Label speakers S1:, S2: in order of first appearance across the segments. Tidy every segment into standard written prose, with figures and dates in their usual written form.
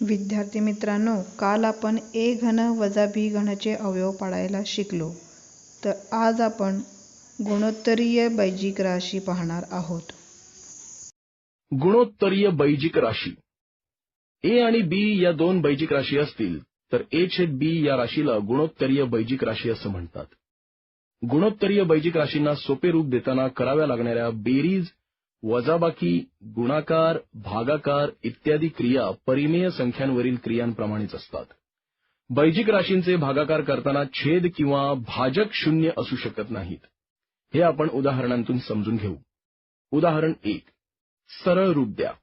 S1: विद्यार्थी मित्रांनो, काल आपण a घन वजा b घनचे अवयव पाडायला शिकलो. तर आज आपण गुणोत्तरीय बैजिक राशी पाहणार आहोत.
S2: गुणोत्तरीय बैजिक राशी a आणि b या दोन बैजिक राशी असतील तर a/b या राशीला गुणोत्तरीय बैजिक राशी असं म्हणतात. गुणोत्तरीय बैजिक राशींना सोपे रूप देताना कराव्या लागणाऱ्या बेरीज, वजाबाकी, गुणाकार, भागाकार इत्यादी क्रिया परिमेय संख्यांवरील क्रियांप्रमाणेच असतात. बैजिक राशींचे भागाकार करताना छेद किंवा भाजक शून्य असू शकत नाहीत. हे आपण उदाहरणांतून समजून घेऊ. उदाहरण 1. सरळ रूप द्या.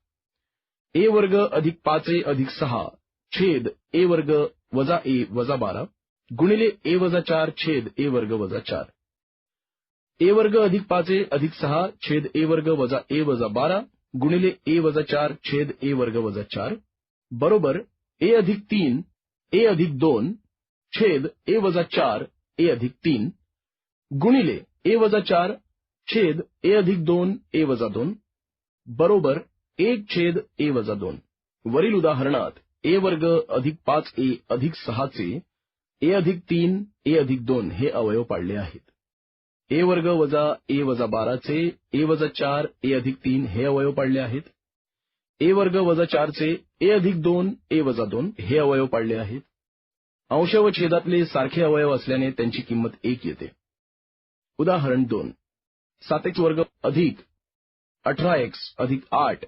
S2: a वर्ग अधिक 5a अधिक 6 छेद a वर्ग वजा a वजा 12 गुणिले a वजा 4 छेद a वर्ग वजा 4. a वर्ग अधिक 5a अधिक 6 छेद a वर्ग वजा a वजा 12 गुणिले a वजा 4 छेद a वर्ग वजा 4 बरोबर a अधिक 3 a अधिक 2 छेद a वजा 4 a अधिक 3 गुणिले a वजा 4 छेद a अधिक 2 a वजा 2 बरोबर 1 छेद a वजा 2. वरील उदाहरणात a वर्ग अधिक 5a अधिक 6 चे a अधिक 3 a अधिक 2 हे अवयव पाडले आहेत. a वर्ग वजा a वजा 12 चे a वजा 4 a अधिक 3 हे अवयव पाडले आहेत. a वर्ग वजा 4 चे a अधिक 2 a वजा 2 हे अवयव पाडले आहेत. अंश व छेदातले सारखे अवयव असल्याने त्यांची किंमत 1 येते. उदाहरण 2. 7x वर्ग अधिक 18x अधिक 8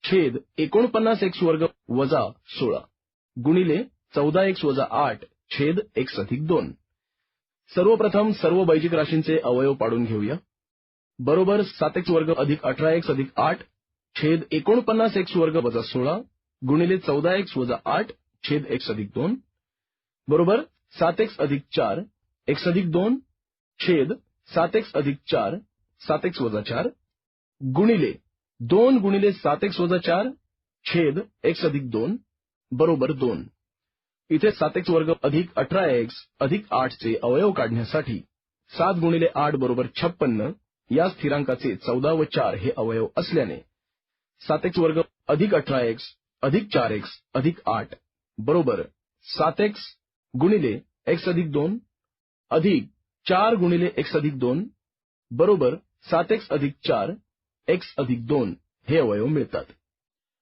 S2: छेद 49x वर्ग वजा 16 गुणिले 14x वजा 8 छेद x अधिक 2. सर्वप्रथम सर्व बैजिक राशींचे अवयव पाडून घेऊया. बरोबर 7x वर्ग अधिक 18x अधिक 8 छेद 49x वर्ग वजा 16 गुणिले 14x वजा 8 छेद x अधिक 2 बरोबर 7x अधिक 4 x अधिक 2 छेद 7x अधिक 4 7x वजा 4 गुणिले 2 गुणिले 7x वजा 4 छेद x अधिक 2 बरोबर 2. इथे 7x वर्ग अधिक 18x अधिक 8 चे अवयव काढण्यासाठी 7 गुणिले 8 बरोबर 56 या स्थिरांकाचे 14 व 4 हे अवयव असल्याने 7x वर्ग अधिक 18x अधिक 4x अधिक 8 बरोबर 7x गुणिले x अधिक 2 अधिक 4 गुणिले x अधिक 2 बरोबर 7x अधिक 4 x अधिक 2 हे अवयव मिळतात.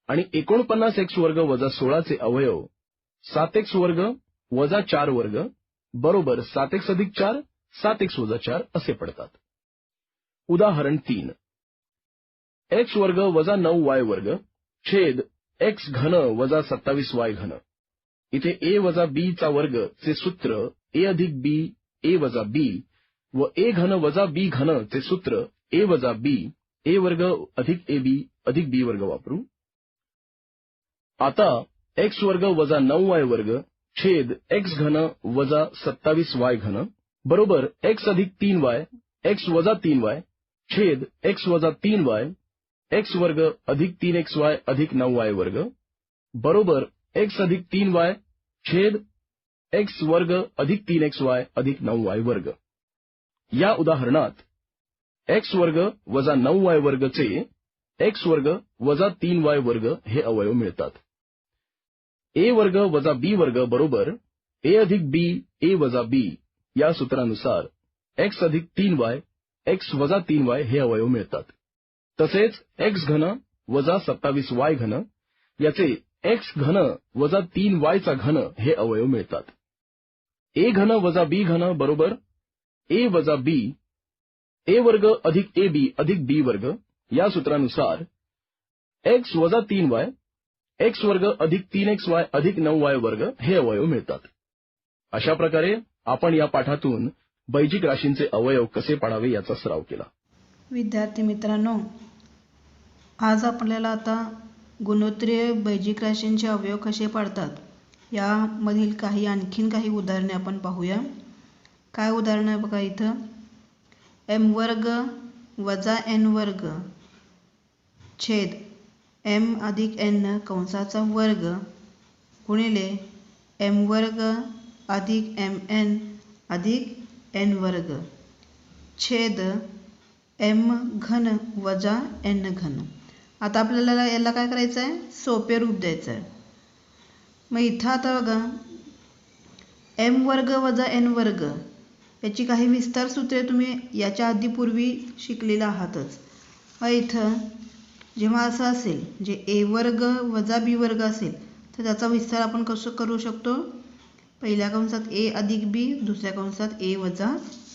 S2: आणि 49x वर्ग वजा 16 चे अवयव 7x वर्ग वजा 4 वर्ग बरोबर 7x अधिक 4 7x वजा 4 असे पडतात. उदाहरण 3. x वर्ग वजा 9y वर्ग छेद x घन वजा 27y घन. इथे a वजा b चा वर्ग चे सूत्र a अधिक b a वजा b व a घन वजा b घन चे सूत्र a वजा b a वर्ग अधिक ab अधिक b वर्ग वापरू. आता x वर्ग वजा 9y वर्ग छेद x घन वजा 27y घन बरोबर x अधिक 3y x वजा 3y छेद x वजा 3y x वर्ग अधिक 3xy अधिक 9y वर्ग बरोबर x अधिक 3y छेद x वर्ग अधिक 3xy अधिक 9y वर्ग. या उदाहरणात x वर्ग वजा 9y वर्ग चे x वर्ग वजा 3y वर्ग हे अवयव मिळतात. a वर्ग वजा b वर्ग बरोबर a अधिक b a वजा b या सूत्रानुसार x अधिक 3y x वजा 3y हे अवयव मिळतात. तसेच x घन वजा 27y घन याचे x घन वजा 3y चा घन हे अवयव मिळतात. a घन वजा b घन बरोबर a वजा b a वर्ग अधिक ab अधिक b वर्ग या सूत्रानुसार x वजा 3y x वर्ग अधिक 3xy अधिक 9y वर्ग हे अवयव मिळतात. अशा प्रकारे आपण या पाठातून बैजिक राशींचे अवयव कसे पाडावे याचा सराव केला.
S1: विद्यार्थी मित्रांनो, आज आपल्याला आता गुणोत्तरीय बैजिक राशींचे अवयव कसे पाडतात यामधील आणखीन काही उदाहरणे आपण पाहूया. काय उदाहरण आहे बघा इथं. m वर्ग वजा n वर्ग छेद m अधिक n कंसाचा वर्ग गुणिले m वर्ग अधिक mn अधिक n वर्ग छेद m घन वजा n घन. आता आपल्याला याला काय करायचं आहे, सोपे रूप द्यायचं आहे. मग इथं आता बघा एम वर्ग वजा एन वर्ग याची काही विस्तार सूत्रे तुम्ही याच्या आधी पूर्वी शिकलेला आहातच. मग इथं जेव्हा असं असेल जे ए वर्ग वजा बी वर्ग असेल तर त्याचा विस्तार आपण कसं करू शकतो. पहिल्या कंसात ए अधिक बी, दुसऱ्या कंसात ए वजा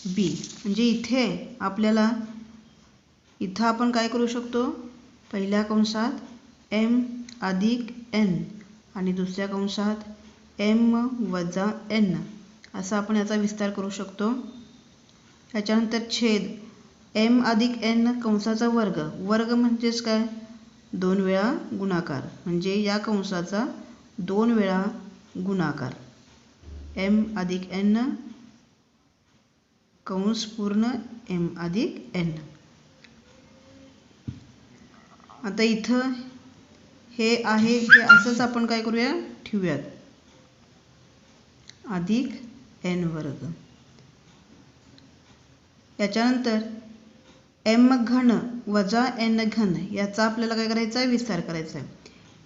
S1: बी. म्हणजे इथे आपल्याला इथं आपण काय करू शकतो, पहिल्या कंसात एम अधिक एन आणि दुसऱ्या कंसात एम वजा एन असा आपण याचा विस्तार करू शकतो. त्याच्यानंतर छेद एम अधिक एन कंसाचा वर्ग. वर्ग म्हणजेच काय, 2 वेळा गुणाकार, म्हणजे या कंसाचा 2 वेळा गुणाकार. एम अधिक एन कंस पूर्ण एम अधिक एन. आता इथं हे आहे ते असंच आपण काय करूया, ठेवूयात अधिक एन वर्ग. याच्यानंतर एम घन वजा एन घन याचा आपल्याला काय करायचं आहे, विस्तार करायचा आहे.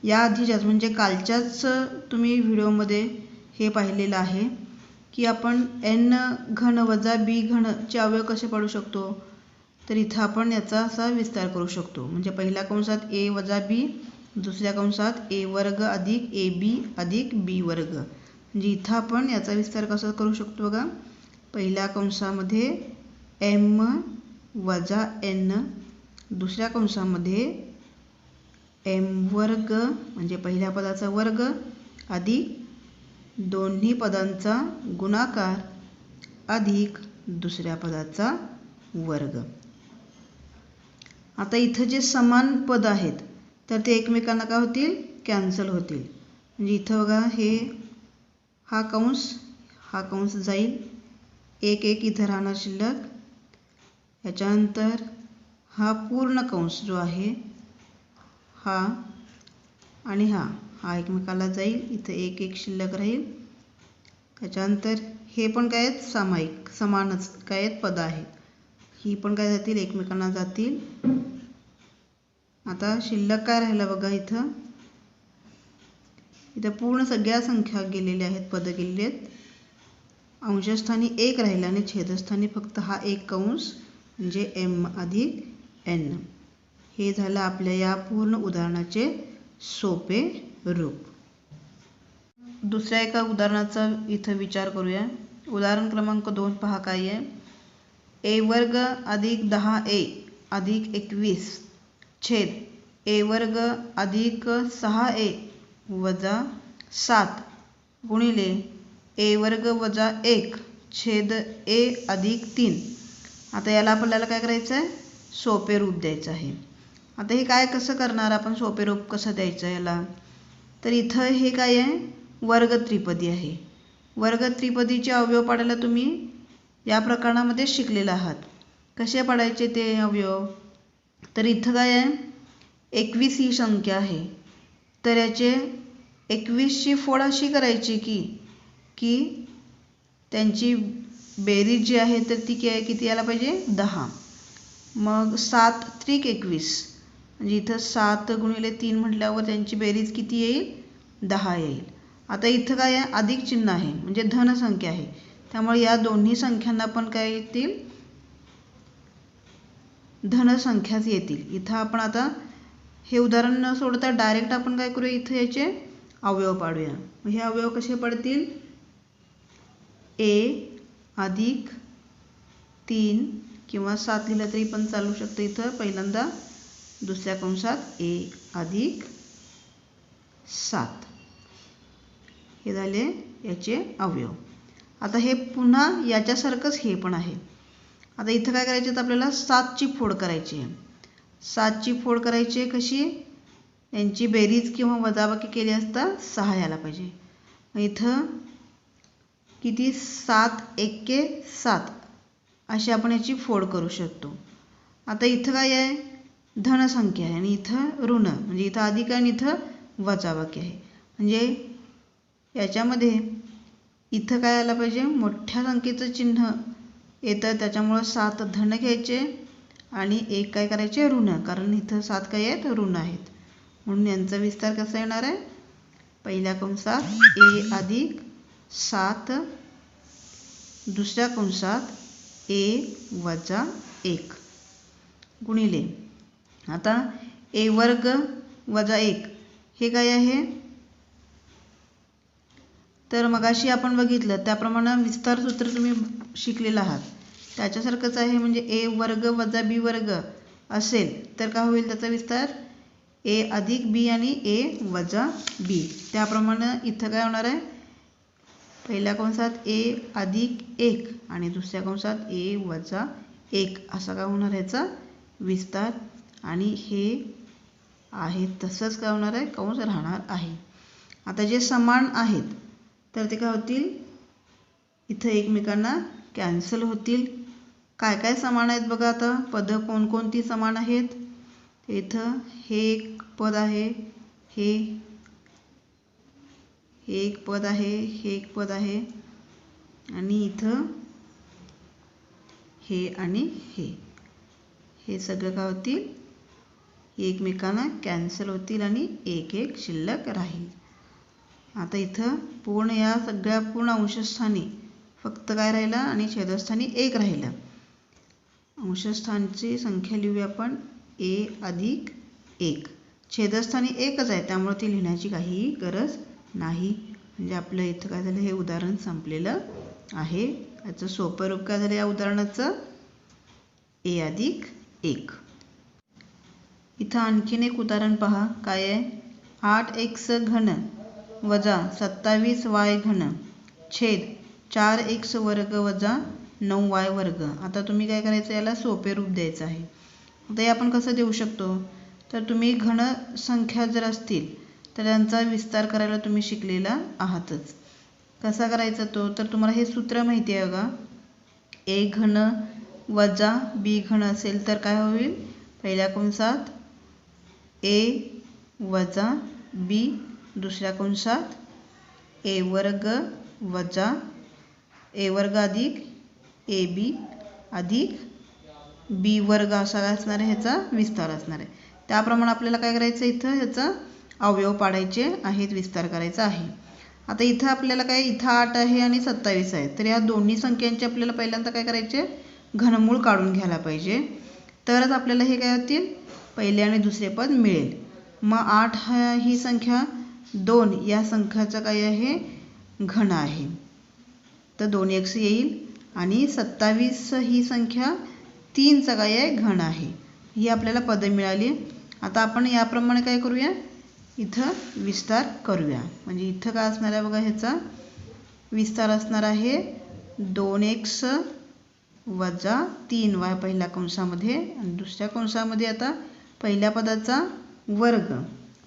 S1: या आधीच्याच म्हणजे कालच्याच तुम्ही व्हिडिओमध्ये हे पाहिलेलं आहे की आपण एन घन वजा बी घनचे अवयव कसे पाडू शकतो. तर इथं आपण याचा असा विस्तार करू शकतो. म्हणजे पहिल्या कंसात ए वजा बी, दुसऱ्या कंसात ए वर्ग अधिक ए बी अधिक बी वर्ग. म्हणजे इथं आपण याचा विस्तार कसा करू शकतो बघा. पहिल्या कंसामध्ये एम वजा एन, दुसऱ्या कंसामध्ये एम वर्ग म्हणजे पहिल्या पदाचा वर्ग अधिक दोन्ही पदांचा गुणाकार अधिक दुसऱ्या पदाचा वर्ग. आता इथं जे समान पद आहेत तर ते एकमेकांना काय होतील, कॅन्सल होतील. म्हणजे इथं बघा हा कंस जाईल, एक इथं राहणार शिल्लक. याच्यानंतर हा पूर्ण कंस जो आहे हा आणि हा एकमेकाला जाईल, इथं एक शिल्लक राहील. त्याच्यानंतर हे पण काय आहेत, सामायिक समानच काय आहेत पद आहेत, ही पण काय जातील, एकमेकांना जातील. आता शिल्लक काय राहिलं बघा, इथं पूर्ण सगळ्या संख्या गेलेल्या आहेत, पद गेलेली आहेत. अंशस्थानी 1 राहिला आणि छेदस्थानी फक्त हा एक कंस म्हणजे एम अधिक एन. हे झालं आपल्या या पूर्ण उदाहरणाचे सोपे रूप. दुसऱ्या एका उदाहरणाचा इथं विचार करूया. उदाहरण क्रमांक 2 पहा काय आहे. ए वर्ग अधिक 10a अधिक 21 छेद ए वर्ग अधिक 6a वजा 7 गुणिले ए वर्ग वजा 1 छेद ए अधिक 3. आता याला आपल्याला काय करायचं आहे, सोपे रूप द्यायचं आहे. आता हे काय कसं करणार आपण, सोपे रूप कसं द्यायचं याला. तर इथं हे काय आहे, वर्ग त्रिपदी आहे. वर्ग त्रिपदीचे अवयव पाडायला तुम्ही या प्रकरणामध्ये शिकलेला आहात. कसे पाडायचे ते अवयव. तर इथं काय आहे, 21 ही संख्या आहे. तर याचे 21ची फोड अशी करायची की त्यांची बेरीज जी आहे तर ती किती यायला पाहिजे, 10. मग 7 त्रिक 21 म्हणजे इथं 7 गुणिले 3 म्हटल्यावर त्यांची बेरीज किती येईल, 10 येईल. आता इथं काय आहे, अधिक चिन्ह आहे म्हणजे धन संख्या आहे, त्यामुळे या दोन्ही संख्यांना पण काय येतील, धन संख्याच येतील. इथं आपण आता हे उदाहरण न सोडता डायरेक्ट आपण काय करूया, इथं याचे अवयव पाडूया. हे अवयव कसे पडतील, ए अधिक 3 किंवा 7 लिहिलं तरी पण चालू शकतं. इथं पहिल्यांदा दुसऱ्या कंसात ए अधिक 7 हे झाले याचे अवयव. आता हे पुन्हा याच्यासारखंच हे पण आहे. आता इथं काय करायचे तर आपल्याला 7ची फोड करायची आहे. 7ची फोड करायची आहे कशी, यांची बेरीज किंवा वजाबाकी केली असता 6 यायला पाहिजे. इथं किती, 7 एके 7 अशी आपण याची फोड करू शकतो. आता इथं काय आहे, धनसंख्या आहे आणि इथं ऋण म्हणजे इथं अधिक आहे आणि इथं वजाबाकी आहे. म्हणजे याच्यामध्ये इथं काय आलं पाहिजे, मोठ्या संख्येचं चिन्ह येतं, त्याच्यामुळं 7 धन घ्यायचे आणि 1 काय करायचे, ऋण. कारण इथं 7 काय आहेत, ऋण आहेत. म्हणून यांचा विस्तार कसा येणार आहे, पहिल्या कंसात ए अधिक 7 दुसऱ्या कंसात ए वजा 1 गुणिले, आता ए वर्ग वजा 1 हे काय आहे, तर मगाशी आपण बघितलं त्याप्रमाणे विस्तार सूत्र तुम्ही शिकलेलं आहात त्याच्यासारखंच आहे. म्हणजे ए वर्ग वजा बी वर्ग असेल तर काय होईल त्याचा विस्तार, ए अधिक बी आणि ए वजा बी. त्याप्रमाणे इथं काय होणार आहे, पहिल्या कंसात ए अधिक 1 आणि दुसऱ्या कंसात ए वजा 1 असा काय होणार ह्याचा विस्तार. आणि हे आहे तसंच काय होणार आहे, कंस राहणार आहे. आता जे समान आहेत तर ते काय होतील, इथं एकमेकांना कॅन्सल होतील. काय काय समान आहेत बघा, आता पदं कोणकोणती समान आहेत. इथं हे एक पद आहे, हे एक पद आहे, हे एक पद आहे आणि इथं हे आणि हे सगळं काय होतील, एकमेकांना कॅन्सल होतील आणि एक एक शिल्लक राहील. आता इथं पूर्ण या सगळ्या पूर्ण अंशस्थानी फक्त काय राहिलं आणि छेदस्थानी 1 राहिलं. अंशस्थानची संख्या लिहूया आपण ए अधिक 1. छेदस्थानी 1च आहे त्यामुळे ती लिहिण्याची काहीही गरज नाही. म्हणजे आपलं इथं काय झालं, हे उदाहरण संपलेलं आहे. याचं सोपं रूप काय झालं या उदाहरणाचं, ए अधिक 1. इथं आणखीन एक उदाहरण पहा काय आहे, 8x घन वजा 27y घन छेद 4x वर्ग वजा 9y वर्ग. आता तुम्ही काय करायचं, याला सोपे रूप द्यायचं आहे. आता हे आपण कसं देऊ शकतो, तर तुम्ही घन संख्या जर असतील तर त्यांचा विस्तार करायला तुम्ही शिकलेला आहातच. कसा करायचा तो, तर तुम्हाला हे सूत्र माहिती आहे बघा, ए घन वजा बी घन असेल तर काय होईल, पहिल्या कंसात ए वजा बी दुसऱ्या कंसात ए वर्ग वजा ए वर्ग अधिक ए बी अधिक बी वर्ग असा काय असणार आहे, ह्याचा विस्तार असणार आहे. त्याप्रमाणे आपल्याला काय करायचं, इथं ह्याचा अवयव पाडायचे आहेत, विस्तार करायचा आहे. आता इथं आपल्याला काय, इथं 8 आहे आणि 27 आहे तर या दोन्ही संख्यांचे आपल्याला पहिल्यांदा काय करायचे, घनमूळ काढून घ्यायला पाहिजे. तरच आपल्याला हे काय होतील, पहिले आणि दुसरे पद मिळेल. मग 8 ही संख्या 2 या संख्याचं काय आहे, घन आहे तर 2x येईल. आणि 27 ही संख्या 3चा काय आहे, घन आहे. ही आपल्याला पदं मिळाली. आता आपण याप्रमाणे काय करूया, इथं विस्तार करूया. म्हणजे इथं काय असणार आहे बघा, ह्याचा विस्तार असणार आहे 2x वजा 3y पहिल्या कंसामध्ये आणि दुसऱ्या कंसामध्ये आता पहिल्या पदाचा वर्ग.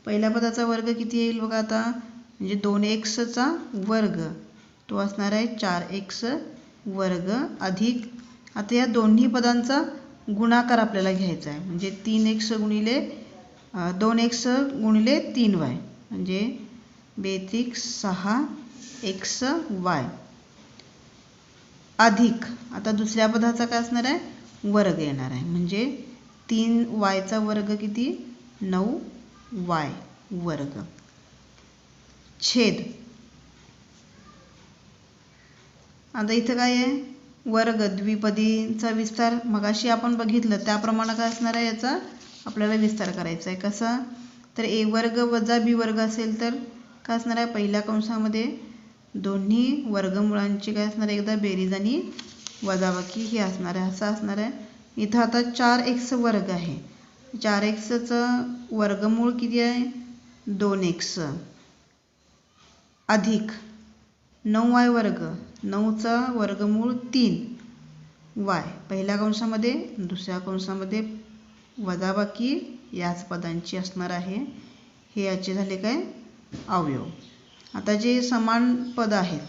S1: पहिल्या पदाचा वर्ग किती येईल बघा आता, म्हणजे 2xचा वर्ग तो असणार आहे 4x वर्ग अधिक, आता या दोन्ही पदांचा गुणाकार आपल्याला घ्यायचा आहे. म्हणजे 3x गुणिले 2x गुणिले 3y म्हणजे बेतिक 6xy अधिक, आता दुसऱ्या पदाचा काय असणार आहे, वर्ग येणार आहे. म्हणजे 3yचा वर्ग किती, 9y वर्ग छेद, आता इथं काय आहे, वर्ग द्विपदीचा विस्तार मगाशी आपण बघितलं त्याप्रमाणे काय असणार आहे, याचा आपल्याला विस्तार करायचा आहे. कसा, तर ए वर्ग वजा बी वर्ग असेल तर काय असणार आहे, पहिल्या कंसामध्ये दोन्ही वर्गमुळांची काय असणार आहे, एकदा बेरीज आणि वजाबाकी ही असणार आहे, असं असणार आहे. इथं आता 4x वर्ग आहे, 4xचं वर्गमूळ किती आहे, 2x अधिक 9y वर्ग, 9चा वर्गमूळ 3y पहिल्या कंसामध्ये दुसऱ्या कंसामध्ये वजाबाकी याच पदांची असणार आहे. हे याचे झाले काय, अवयव. आता जे समान पद आहेत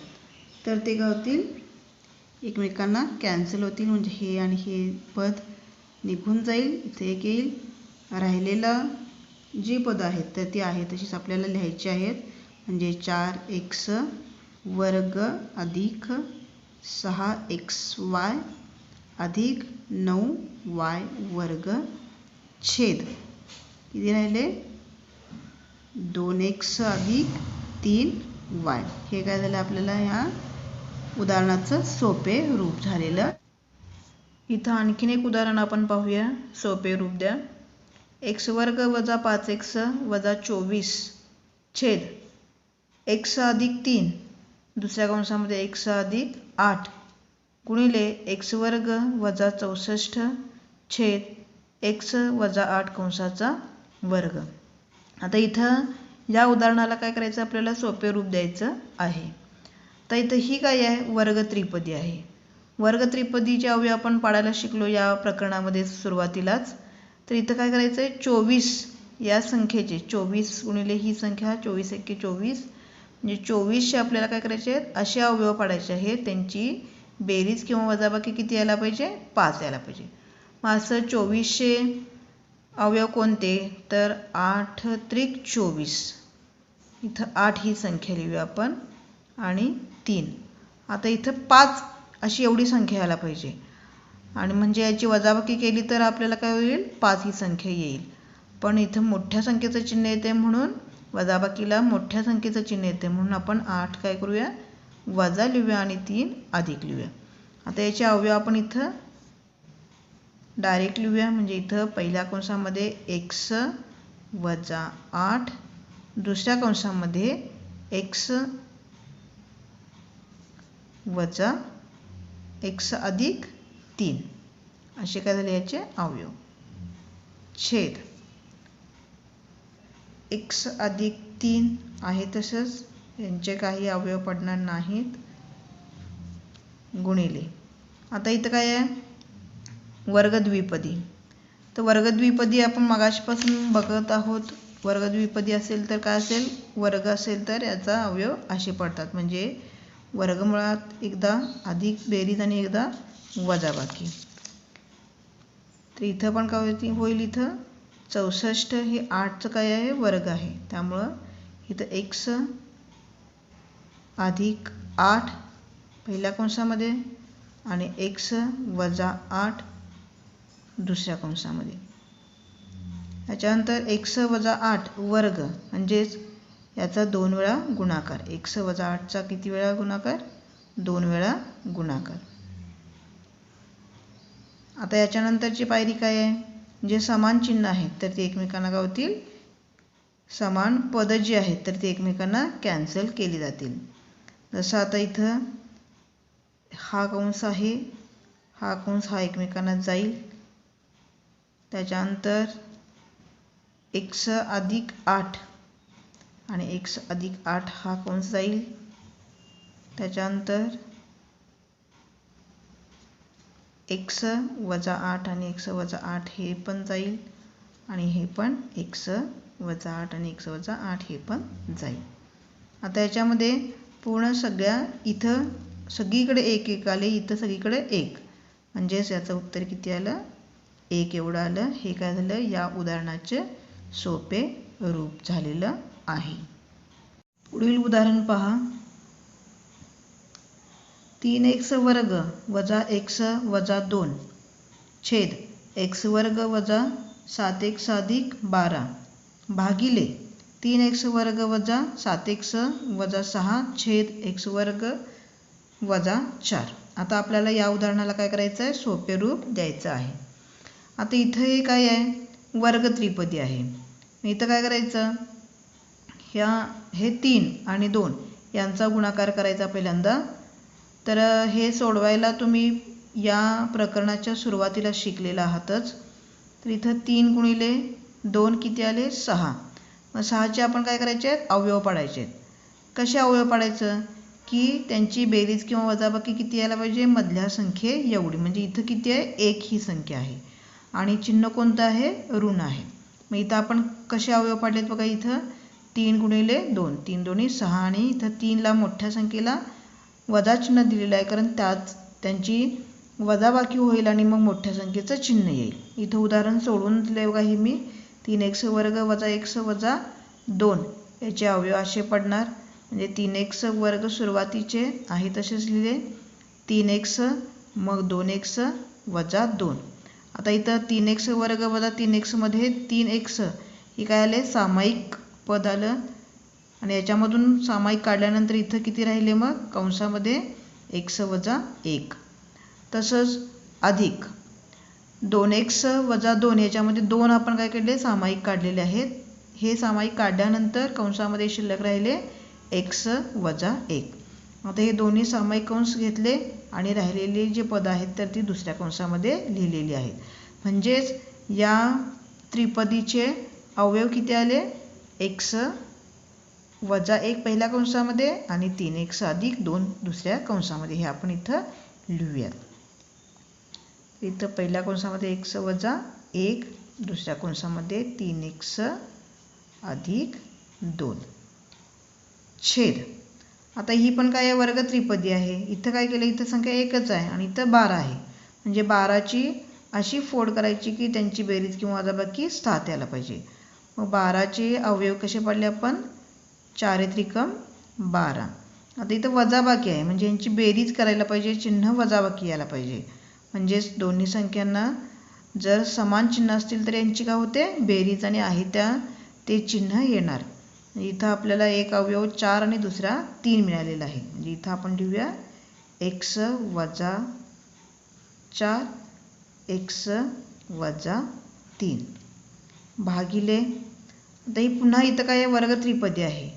S1: तर ते काय होतील, एकमेकांना कॅन्सल होतील. म्हणजे हे आणि हे पद निघून जाईल, इथे एक येईल. राहिलेला जी पदं आहेत तर ती आहे तशीच आपल्याला लिहायची आहेत. म्हणजे 4x वर्ग अधिक 6xy अधिक 9y वर्ग छेद किती राहिले, 2x अधिक 3y. हे काय झालं आपल्याला ह्या उदाहरणाचं सोपे रूप झालेलं. इथं आणखीन एक उदाहरण आपण पाहूया. सोपे रूप द्या. x वर्ग वजा 5x वजा 24 छेद x अधिक 3 दुसऱ्या कंसामध्ये x अधिक 8 गुणिले x वर्ग वजा 64 छेद x वजा 8 कंसाचा वर्ग. आता इथं या उदाहरणाला काय करायचं आपल्याला सोपे रूप द्यायचं आहे. तर इथं ही काय आहे वर्ग त्रिपदी आहे. वर्ग त्रिपदीचे अवयव आपण पाडायला शिकलो या प्रकरणामध्ये सुरुवातीलाच. तर इथं काय करायचं आहे 24 या संख्येचे 24 गुणिले ही संख्या 24 एके 24 म्हणजे 24चे आपल्याला काय करायचे आहेत असे अवयव पाडायचे आहेत त्यांची बेरीज किंवा वजाबाकी किती यायला पाहिजे 5 यायला पाहिजे. मग असं 24चे अवयव कोणते तर 8 त्रिक 24. इथं 8 ही संख्या लिहूया आपण आणि 3. आता इथं 5 अशी एवढी संख्या यायला पाहिजे आणि म्हणजे याची वजाबाकी केली तर आपल्याला काय होईल 5 ही संख्या येईल. पण इथं मोठ्या संख्येचं चिन्ह येते म्हणून वजाबाकीला मोठ्या संख्येचं चिन्ह येते म्हणून आपण 8 काय करूया वजा लिहूया आणि 3 अधिक लिहूया. आता याचे अवयव आपण इथं डायरेक्ट लिहूया. म्हणजे इथं पहिल्या कंसामध्ये x वजा 8 दुसऱ्या कंसामध्ये x वजा x अधिक 3 असे काय झाले याचे अवयव छेद x अधिक 3 आहे तसंच यांचे काही अवयव पडणार नाहीत गुणिले. आता इथं काय आहे वर्ग द्विपदी. तर वर्ग द्विपदी आपण मगाशीपासून बघत आहोत. वर्ग द्विपदी असेल तर काय असेल वर्ग असेल तर याचा अवयव असे पडतात. म्हणजे वर्गमुळात एकदा अधिक बेरीज आणि एकदा वजाबाकी. तर इथं पण काय होईल इथं 64 हे 8चं काय आहे वर्ग आहे त्यामुळं इथं x अधिक 8 पहिल्या कंसामध्ये आणि x वजा 8 दुसऱ्या कंसामध्ये. त्याच्यानंतर x वजा 8 वर्ग म्हणजेच याचा 2 वेळा गुणाकार. x वजा 8चा किती वेळा गुणाकार 2 वेळा गुणाकार. आता याच्यानंतरची पायरी काय आहे जे समान चिन्ह आहेत तर ते एकमेकांना काय होतील समान पद जी आहेत तर ते एकमेकांना कॅन्सल केली जातील. जसं आता इथं हा कंस आहे हा कंस हा एकमेकांना जाईल. त्याच्यानंतर x अधिक 8 आणि x अधिक 8 हा कंस जाईल. त्याच्यानंतर x वजा 8 आणि x वजा 8 हे पण जाईल आणि हे पण x वजा 8 आणि x वजा 8 हे पण जाईल. आता याच्यामध्ये पूर्ण सगळ्या इथं सगळीकडे 1 1 आले इथं सगळीकडे 1 म्हणजेच याचं उत्तर किती आलं 1 एवढं आलं. हे काय झालं या उदाहरणाचे सोपे रूप झालेलं आहे. पुढील उदाहरण पहा. 3x वर्ग वजा x वजा 2 छेद x वर्ग वजा 7x अधिक 12 भागिले 3x वर्ग वजा 7x वजा 6 छेद x वर्ग वजा 4. आता आपल्याला या उदाहरणाला काय करायचं आहे सोपे रूप द्यायचं आहे. आता इथं हे काय आहे वर्ग त्रिपदी आहे. इथं काय करायचं हे 3 आणि 2 यांचा गुणाकार करायचा पहिल्यांदा. तर हे सोडवायला तुम्ही या प्रकरणाच्या सुरुवातीला शिकलेला आहातच. तर इथं 3 गुणिले 2 किती आले 6. मग 6चे आपण काय करायचे आहेत अवयव पाडायचे आहेत. कसे अवयव पाडायचं की त्यांची बेरीज किंवा वजाबाकी किती यायला पाहिजे मधल्या संख्ये एवढी. म्हणजे इथं किती आहे 1 ही संख्या आहे आणि चिन्ह कोणतं आहे ऋण आहे. मग इथं आपण कसे अवयव पाडलेत बघा. इथं 3 गुणिले 2 3 दोन्ही 6 आणि इथं 3ला मोठ्या संख्येला वजा चिन्ह दिलेलं आहे कारण त्यांची वजाबाकी होईल आणि मग मोठ्या संख्येचं चिन्ह येईल. इथं उदाहरण सोडवून दिले बघा. हे मी 3x वर्ग वजा x वजा 2 याचे अवयव असे पडणार. म्हणजे 3x वर्ग सुरुवातीचे आहे तसेच लिहिले 3x मग 2x वजा 2. आता इथं 3x वर्ग वजा 3x मध्ये 3x हे काय आले सामायिक पद आलं आणि याच्यामधून सामायिक काढल्यानंतर इथं किती राहिले मग कंसामध्ये x वजा 1. तसंच अधिक 2x वजा 2 याच्यामध्ये 2 आपण काय केले सामायिक काढलेले आहेत. हे सामायिक काढल्यानंतर कंसामध्ये शिल्लक राहिले x वजा 1. आता हे दोन्ही सामायिक कंस घेतले आणि राहिलेली जे पद आहेत तर ती दुसऱ्या कंसामध्ये लिहिलेली आहेत. म्हणजेच या त्रिपदीचे अवयव किती आले x वजा 1 पहिल्या कंसामध्ये आणि 3x अधिक 2 दुसऱ्या कंसामध्ये. हे आपण इथं लिहूयात. इथं पहिल्या कंसामध्ये x वजा 1 दुसऱ्या कंसामध्ये 3x अधिक 2 छेद. आता ही पण काय आहे वर्ग त्रिपदी आहे. इथं काय केलं इथं संख्या एकच आहे आणि इथं 12 आहे. म्हणजे 12ची अशी फोड करायची की त्यांची बेरीज किंवा वजाबाकी 7 यायला पाहिजे. मग 12चे अवयव कसे पाडले आपण 4 त्रिकम 12. आता इथं वजाबाकी आहे म्हणजे यांची बेरीज करायला पाहिजे चिन्ह वजाबाकी यायला पाहिजे. म्हणजेच दोन्ही संख्यांना जर समान चिन्ह असतील तर यांची काय होते बेरीज आणि आहे त्या ते चिन्ह येणार. इथं आपल्याला एक अवयव 4 आणि दुसरा 3 मिळालेला आहे. म्हणजे इथं आपण लिहूया x वजा 4 x वजा 3 भागिले. आता ही पुन्हा इथं काय वर्ग त्रिपदी आहे.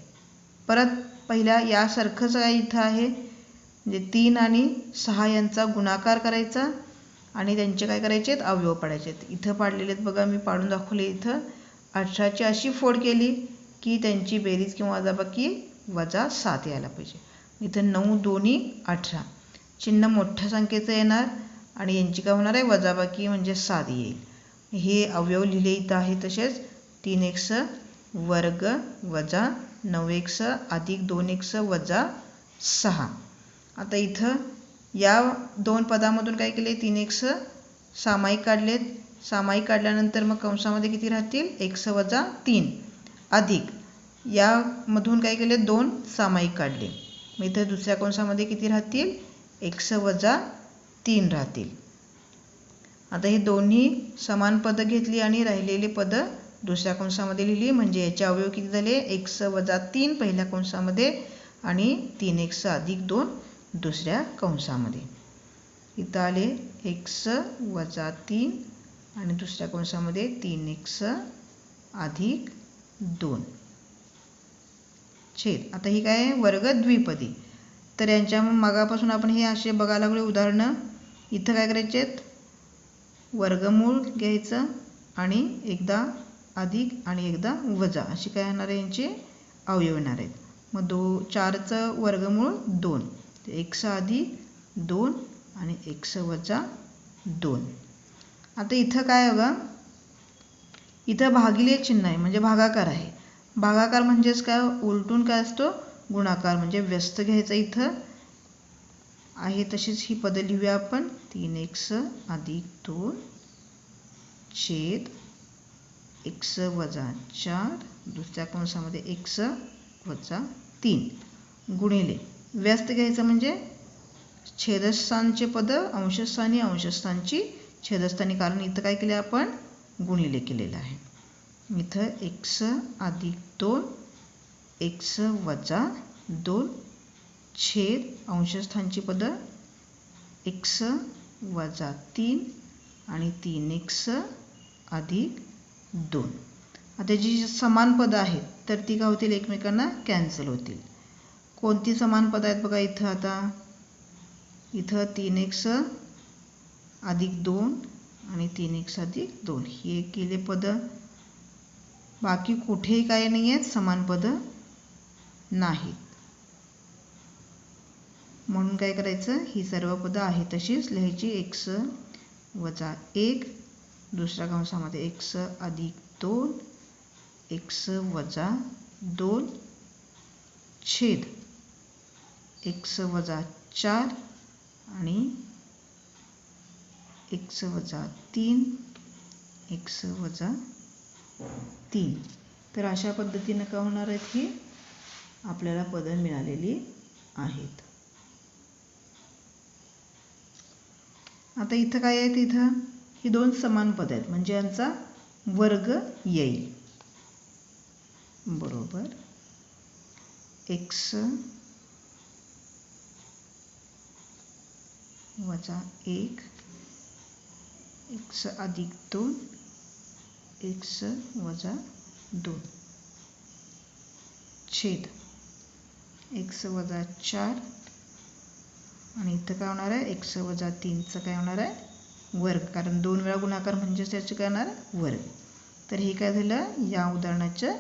S1: परत पहिल्या यासारखंच काय इथं आहे म्हणजे 3 आणि 6 यांचा गुणाकार करायचा आणि त्यांचे काय करायचे अवयव पाडायचे. इथं पाडलेले आहेत बघा मी पाडून दाखवले. इथं 18ची अशी फोड केली की त्यांची बेरीज किंवा वजाबाकी वजा 7 यायला पाहिजे. इथं 9 दोन्ही 18 चिन्ह मोठ्या संख्येचं येणार आणि यांची काय होणार आहे वजाबाकी म्हणजे 7 येईल. हे अवयव लिहिले इथं आहे. तसेच 3x वर्ग वजा 9x अधिक 2x वजा 6. आता इथं या दोन पदामधून काय केले 3x सामायिक काढलेत. सामायिक काढल्यानंतर मग कंसामध्ये किती राहतील x वजा 3 अधिक यामधून काय केले 2 सामायिक काढले. मग इथं दुसऱ्या कंसामध्ये किती राहतील x वजा 3 राहतील. आता ही दोन्ही समान पद घेतली आणि राहिलेली पद दुसऱ्या कंसामध्ये लिहिली. म्हणजे याचे अवयव किती झाले x वजा 3 पहिल्या कंसामध्ये आणि 3x अधिक 2 दुसऱ्या कंसामध्ये. इथं आले x वजा 3 आणि दुसऱ्या कंसामध्ये 3x अधिक 2 छेद. आता ही काय वर्ग द्विपदी. तर यांच्या मागापासून आपण हे असे बघायला लागलो उदाहरणं. इथं काय करायचे वर्गमूळ घ्यायचं आणि एकदा अधिक आणि एकदा वजा अशी काय येणार आहे यांचे अवयव येणार आहेत. मग 4चं वर्गमूळ 2 x अधिक 2 आणि x वजा 2. आता इथं काय बघा इथं भागिले चिन्ह आहे म्हणजे भागाकार आहे. भागाकार म्हणजेच काय उलटून काय असतो गुणाकार म्हणजे व्यस्त घ्यायचा. इथं आहे तशीच ही पद लिहूया आपण 3x अधिक 2 छेद x वजा 4 दुसऱ्या कंसामध्ये x वजा 3 गुणिले व्यस्त घ्यायचं म्हणजे छेदस्थानचे पद अंशस्थानी अंशस्थानची छेदस्थानी. कारण इथं काय केले आपण गुणिले केलेलं आहे. इथं x अधिक 2 x वजा 2 छेद अंशस्थानची पद x वजा 3 आणि 3x अधिक 2. आता जी समान पद आहेत तर ती काय होतील एकमेकांना कॅन्सल होतील. कोणती समान पद आहेत बघा इथं. आता इथं 3x अधिक 2 आणि 3x अधिक 2 हे केले पद. बाकी कुठेही काय नाही आहेत समान पद नाहीत. म्हणून काय करायचं ही सर्व पद आहे तशीच लिहायची. x वजा 1 दुसऱ्या कंसामध्ये x अधिक 2 x वजा 2 छेद x वजा 4 आणि x वजा 3 x वजा 3. तर अशा पद्धतीनं काय होणार आहेत ही आपल्याला पद मिळालेली आहेत. आता इथं काय आहे इथं ही 2 समान पद आहेत म्हणजे यांचा वर्ग येईल बरोबर. एक्स वजा 1 एक्स अधिक 2 एक्स वजा 2 छेद एक्स वजा 4 आणि इथं काय होणार आहे एक्स वजा 3चं काय होणार आहे वर्ग, कारण 2 वेळा गुणाकार म्हणजेच त्याचे काय होणार वर्ग. तर हे काय झालं या उदाहरणाचे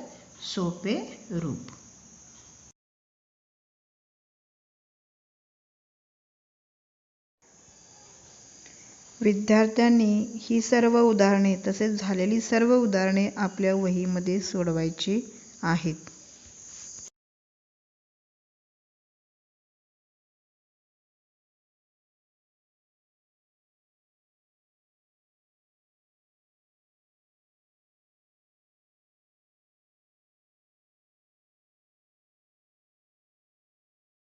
S1: सोपे रूप. विद्यार्थ्यांनी ही सर्व उदाहरणे तसेच झालेली सर्व उदाहरणे आपल्या वहीमध्ये सोडवायची आहेत.